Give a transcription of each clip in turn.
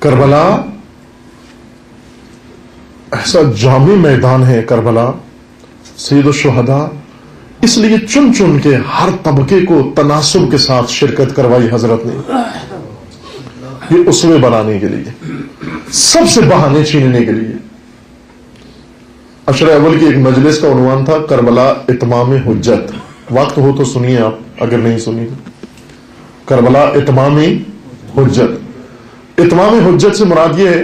کربلا ایسا جامع میدان ہے، کربلا سید الشہداء، اس لیے چن چن کے ہر طبقے کو تناسب کے ساتھ شرکت کروائی حضرت نے، یہ اسوے بنانے کے لیے، سب سے بہانے چھیننے کے لیے۔ عشر اول کی ایک مجلس کا عنوان تھا کربلا اتمام حجت، وقت ہو تو سنیے آپ، اگر نہیں سنی تو۔ کربلا اتمام حجت، اتمام حجت سے مراد یہ ہے،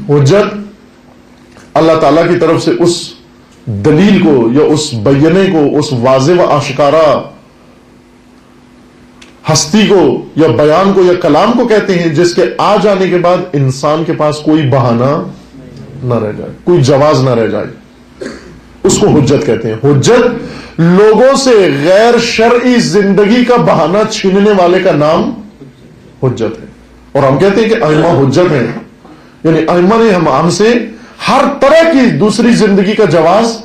حجت اللہ تعالی کی طرف سے اس دلیل کو یا اس بینے کو، اس واضح و آشکارا ہستی کو یا بیان کو یا کلام کو کہتے ہیں جس کے آ جانے کے بعد انسان کے پاس کوئی بہانہ نہ رہ جائے، کوئی جواز نہ رہ جائے، اس کو حجت کہتے ہیں۔ حجت لوگوں سے غیر شرعی زندگی کا بہانہ چھیننے والے کا نام حجت ہے، اور ہم کہتے ہیں کہ ائمہ حجت ہیں، یعنی ائمہ نے ہم سے ہر طرح کی دوسری زندگی کا جواز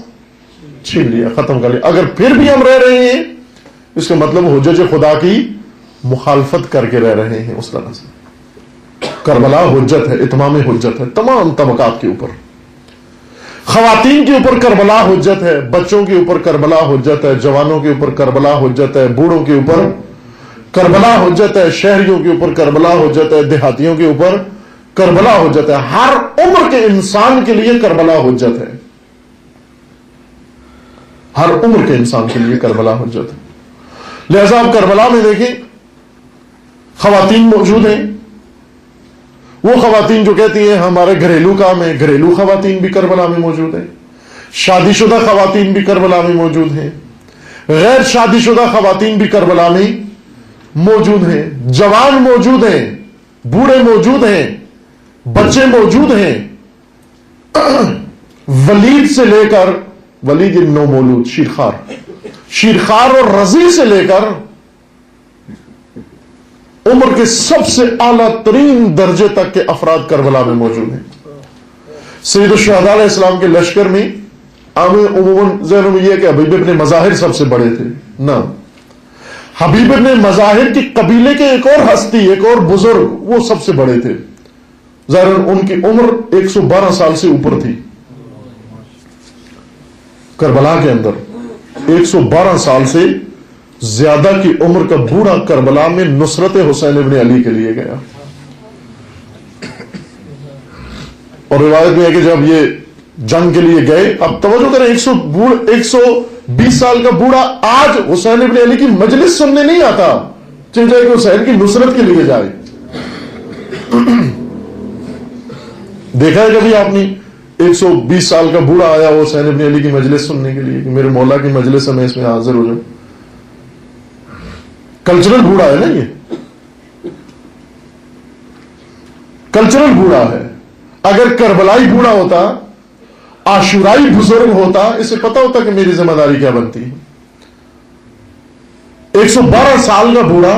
چھین لیا، ختم کر لیا، اگر پھر بھی ہم رہ رہے ہیں اس کا مطلب حجت خدا کی مخالفت کر کے رہ رہے ہیں اس طرح سے۔ کربلا حجت ہے، اتمام حجت ہے تمام طبقات کے اوپر، خواتین کے اوپر کربلا حجت ہے، بچوں کے اوپر کربلا حجت ہے، جوانوں کے اوپر کربلا حجت ہے، بوڑھوں کے اوپر کربلا حجت ہے، شہریوں کے اوپر کربلا حجت ہے، دیہاتیوں کے اوپر کربلا حجت ہے، ہر عمر کے انسان کے لیے کربلا حجت ہے، ہر عمر کے انسان کے لیے کربلا حجت ہے۔ لہذا آپ کربلا میں دیکھیں خواتین موجود ہیں، وہ خواتین جو کہتی ہیں ہمارے گھریلو کام ہے، گھریلو خواتین بھی کربلا میں موجود ہیں، شادی شدہ خواتین بھی کربلا میں موجود ہیں، غیر شادی شدہ خواتین بھی کربلا میں موجود ہیں، جوان موجود ہیں، بوڑھے موجود ہیں، بچے موجود ہیں، ولید سے لے کر ولید نو مولود شیرخوار اور رضی سے لے کر عمر کے سب سے اعلیٰ ترین درجے تک کے افراد کربلا میں موجود ہیں۔ سید الشہداء علیہ السلام کے لشکر میں عموماً ذہنوں میں یہ کہ حبیب ابن مظاہر سب سے بڑے تھے، نہ، حبیب ابن مظاہر کی قبیلے کے ایک اور ہستی، ایک اور بزرگ، وہ سب سے بڑے تھے، ظاہراً ان کی عمر 112 سال سے اوپر تھی۔ کربلا کے اندر 112 سال سے زیادہ کی عمر کا بوڑھا کربلا میں نصرت حسین ابن علی کے لیے گیا، اور روایت میں ہے کہ جب یہ جنگ کے لیے گئے، اب توجہ کریں، 120 سال کا بوڑھا آج حسین ابن علی کی مجلس سننے نہیں آتا، چل جائے کہ حسین کی نصرت کے لیے جائے۔ دیکھا ہے کبھی آپ نے 120 سال کا بوڑھا آیا وہ حسین ابن علی کی مجلس سننے کے لیے کہ میرے مولا کی مجلس ہے، میں اس میں حاضر ہو جاؤں؟ کلچرل بوڑھا ہے نا، یہ کلچرل بوڑھا ہے۔ اگر کربلائی بوڑھا ہوتا، عاشورائی بزرگ ہوتا، اسے پتا ہوتا کہ میری ذمہ داری کیا بنتی ہے۔ 112 سال کا بوڑھا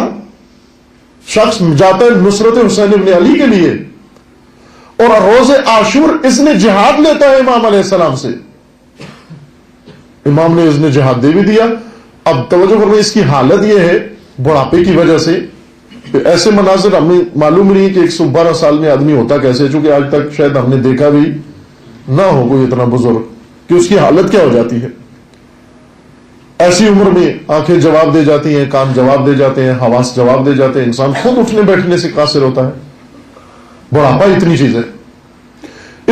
شخص جاتا ہے نصرت حسین ابن علی کے لیے، اور روز عاشور اذن جہاد لیتا ہے امام علیہ السلام سے، امام نے اذن جہاد دے بھی دیا۔ اب توجہ کریں، اس کی حالت یہ ہے بڑھاپے کی وجہ سے، ایسے مناظر ہمیں معلوم نہیں کہ 112 سال میں آدمی ہوتا کیسے، چونکہ آج تک شاید ہم نے دیکھا بھی نہ ہو کوئی اتنا بزرگ کہ اس کی حالت کیا ہو جاتی ہے۔ ایسی عمر میں آنکھیں جواب دے جاتی ہیں، کان جواب دے جاتے ہیں، حواس جواب دے جاتے ہیں، انسان خود اٹھنے بیٹھنے سے قاصر ہوتا ہے۔ بڑھاپا اتنی چیز ہے۔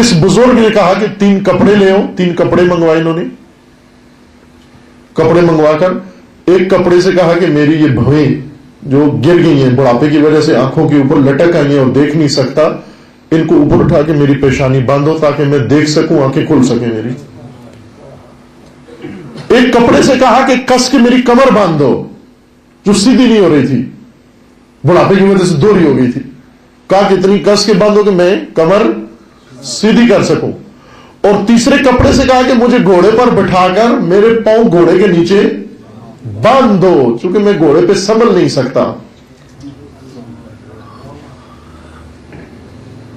اس بزرگ نے کہا کہ 3 کپڑے لے آؤ، 3 کپڑے منگوائے انہوں نے، کپڑے منگوا کر ایک کپڑے سے کہا کہ میری یہ بھویں جو گر گئی ہیں بڑھاپے کی وجہ سے، آنکھوں کے اوپر لٹک آئی ہیں اور دیکھ نہیں سکتا، ان کو اوپر اٹھا کے میری پیشانی باندھو تاکہ میں دیکھ سکوں، آنکھیں کھل سکیں میری۔ ایک کپڑے سے کہا کہ کس کے میری کمر باندھو جو سیدھی نہیں ہو رہی تھی، بڑھاپے کی وجہ سے دوری ہو گئی تھی، کہا کہ اتنی کس کے باندھو کہ میں کمر سیدھی کر سکوں۔ اور تیسرے کپڑے سے کہا کہ مجھے گھوڑے پر بٹھا کر میرے پاؤں گھوڑے کے نیچے باندھ دو چونکہ میں گھوڑے پہ سنبھل نہیں سکتا۔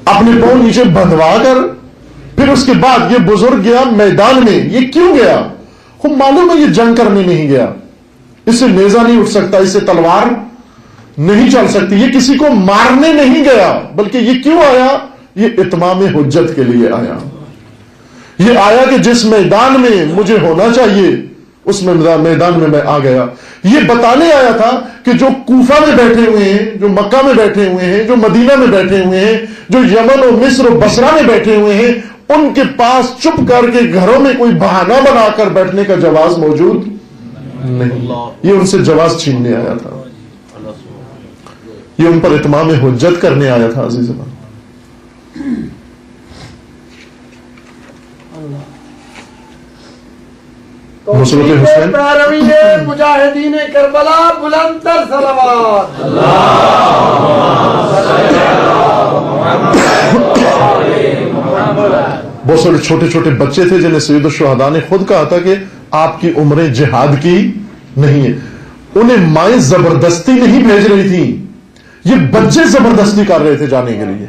اپنے پاؤں نیچے بندھوا کر پھر اس کے بعد یہ بزرگ گیا میدان میں۔ یہ کیوں گیا؟ خود معلوم ہے یہ جنگ کرنے نہیں گیا، اس سے نیزہ نہیں اٹھ سکتا، اس سے تلوار نہیں چل سکتی. یہ کسی کو مارنے نہیں گیا, بلکہ یہ کیوں آیا؟ یہ اتمام حجت کے لیے آیا. یہ آیا کہ جس میدان میں مجھے ہونا چاہیے اس میدان میں آ گیا. یہ بتانے آیا تھا کہ جو کوفہ میں بیٹھے ہوئے ہیں, جو مکہ میں بیٹھے ہوئے ہیں, جو مدینہ میں بیٹھے ہوئے ہیں, جو یمن و مصر و بصرہ میں بیٹھے ہوئے ہیں, ان کے پاس چپ کر کے گھروں میں کوئی بہانہ بنا کر بیٹھنے کا جواز موجود نہیں. یہ ان سے جواز چھیننے آیا تھا, یہ ان پر اتمام حجت کرنے آیا تھا. عزیزان, نصرت حسین پیروی مجاہدین کربلا بلند تر صلوات. بہت سارے چھوٹے چھوٹے بچے تھے جنہیں سید الشہداء نے خود کہا تھا کہ آپ کی عمریں جہاد کی نہیں ہے. انہیں مائیں زبردستی نہیں بھیج رہی تھی, یہ بچے زبردستی کر رہے تھے جانے کے لیے.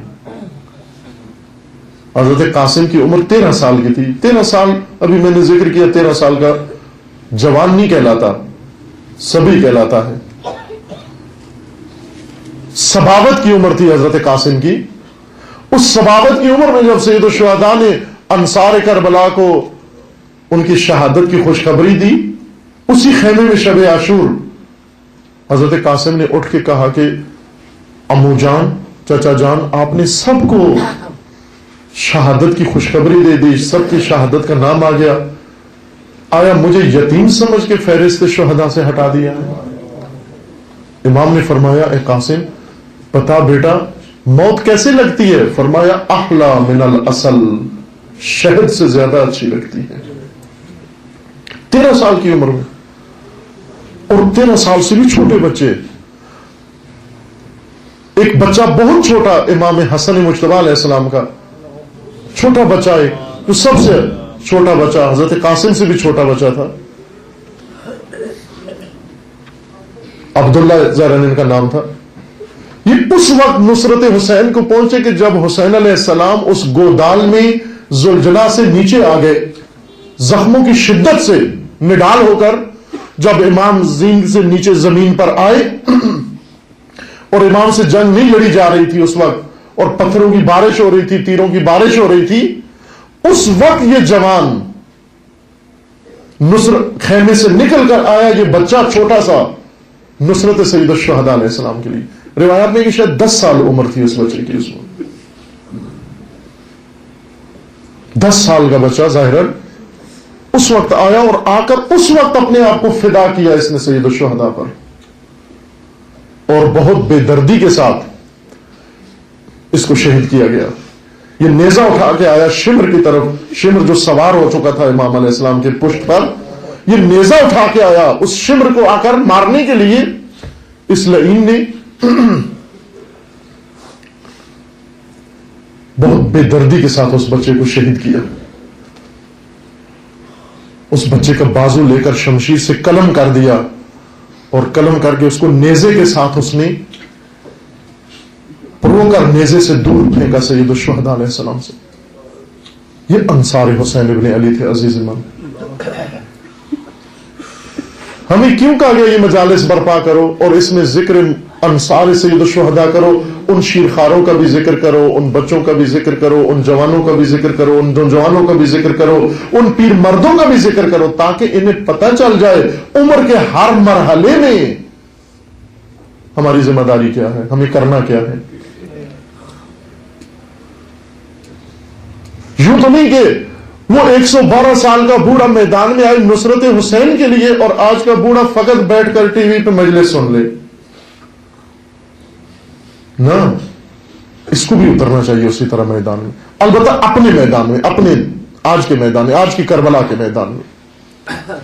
حضرت قاسم کی عمر 13 سال کی تھی. 13 سال ابھی میں نے ذکر کیا, 13 سال کا جوان نہیں کہلاتا, سبھی کہلاتا ہے. سباوت کی عمر تھی حضرت قاسم کی. اس سباوت کی عمر میں جب سید الشہداء نے انصار کربلا کو ان کی شہادت کی خوشخبری دی, اسی خیمے میں شب عاشور حضرت قاسم نے اٹھ کے کہا کہ امو جان, چچا جان, آپ نے سب کو شہادت کی خوشخبری دے دی, سب کی شہادت کا نام آ گیا, آیا مجھے یتیم سمجھ کے فہرست شہداء سے ہٹا دیا ہے؟ امام نے فرمایا اے قاسم بتا بیٹا موت کیسے لگتی ہے؟ فرمایا احلا من الاصل, شہد سے زیادہ اچھی لگتی ہے. 13 سال کی عمر میں, اور 13 سال سے بھی چھوٹے بچے. ایک بچہ بہت چھوٹا, امام حسن مجتبی علیہ السلام کا چھوٹا بچہ, ایک جو سب سے چھوٹا بچہ, حضرت قاسم سے بھی چھوٹا بچہ تھا, عبداللہ ظاہراً ان کا نام تھا. یہ اس وقت نصرت حسین کو پہنچے کہ جب حسین علیہ السلام اس گودال میں زلزلہ سے نیچے آ گئے, زخموں کی شدت سے نڈال ہو کر, جب امام زینگ سے نیچے زمین پر آئے اور امام سے جنگ نہیں لڑی جا رہی تھی اس وقت, اور پتھروں کی بارش ہو رہی تھی, تیروں کی بارش ہو رہی تھی, اس وقت یہ جوان نصرت خیمے سے نکل کر آیا, یہ بچہ چھوٹا سا, نصرت سید الشہداء علیہ السلام کے لیے. روایات میں کہ شاید 10 سال عمر تھی اس بچے کی. اس وقت 10 سال کا بچہ ظاہراً اس وقت آیا, اور آ کر اس وقت اپنے آپ کو فدا کیا اس نے سید الشہداء پر, اور بہت بے دردی کے ساتھ اس کو شہید کیا گیا. یہ نیزہ اٹھا کے آیا شمر کی طرف, شمر جو سوار ہو چکا تھا امام علیہ السلام کے پشت پر, یہ نیزہ اٹھا کے آیا اس شمر کو آ کر مارنے کے لیے. اس لعین نے بہت بے دردی کے ساتھ اس بچے کو شہید کیا. اس بچے کا بازو لے کر شمشیر سے قلم کر دیا, اور قلم کر کے اس کو نیزے کے ساتھ اس نے پرو کر نیزے سے دور پھینکا سید الشہداء علیہ السلام سے. یہ انصار حسین ابن علی تھے. عزیز من, ہمیں کیوں کہا گیا یہ مجالس برپا کرو اور اس میں ذکر انصار سید الشہداء کرو, ان شیرخواروں کا بھی ذکر کرو, ان بچوں کا بھی ذکر کرو, ان جوانوں کا بھی ذکر کرو, ان نوجوانوں کا بھی ذکر کرو, ان پیر مردوں کا بھی ذکر کرو, تاکہ انہیں پتہ چل جائے عمر کے ہر مرحلے میں ہماری ذمہ داری کیا ہے, ہمیں کرنا کیا ہے. یوں تو نہیں کہ وہ 112 سال کا بوڑھا میدان میں آئے نصرت حسین کے لیے, اور آج کا بوڑھا فقط بیٹھ کر ٹی وی پہ مجلس سن لے. نہ, اس کو بھی اترنا چاہیے اسی طرح میدان میں, البتہ اپنے میدان میں, اپنے آج کے میدان میں, آج کی کربلا کے میدان میں.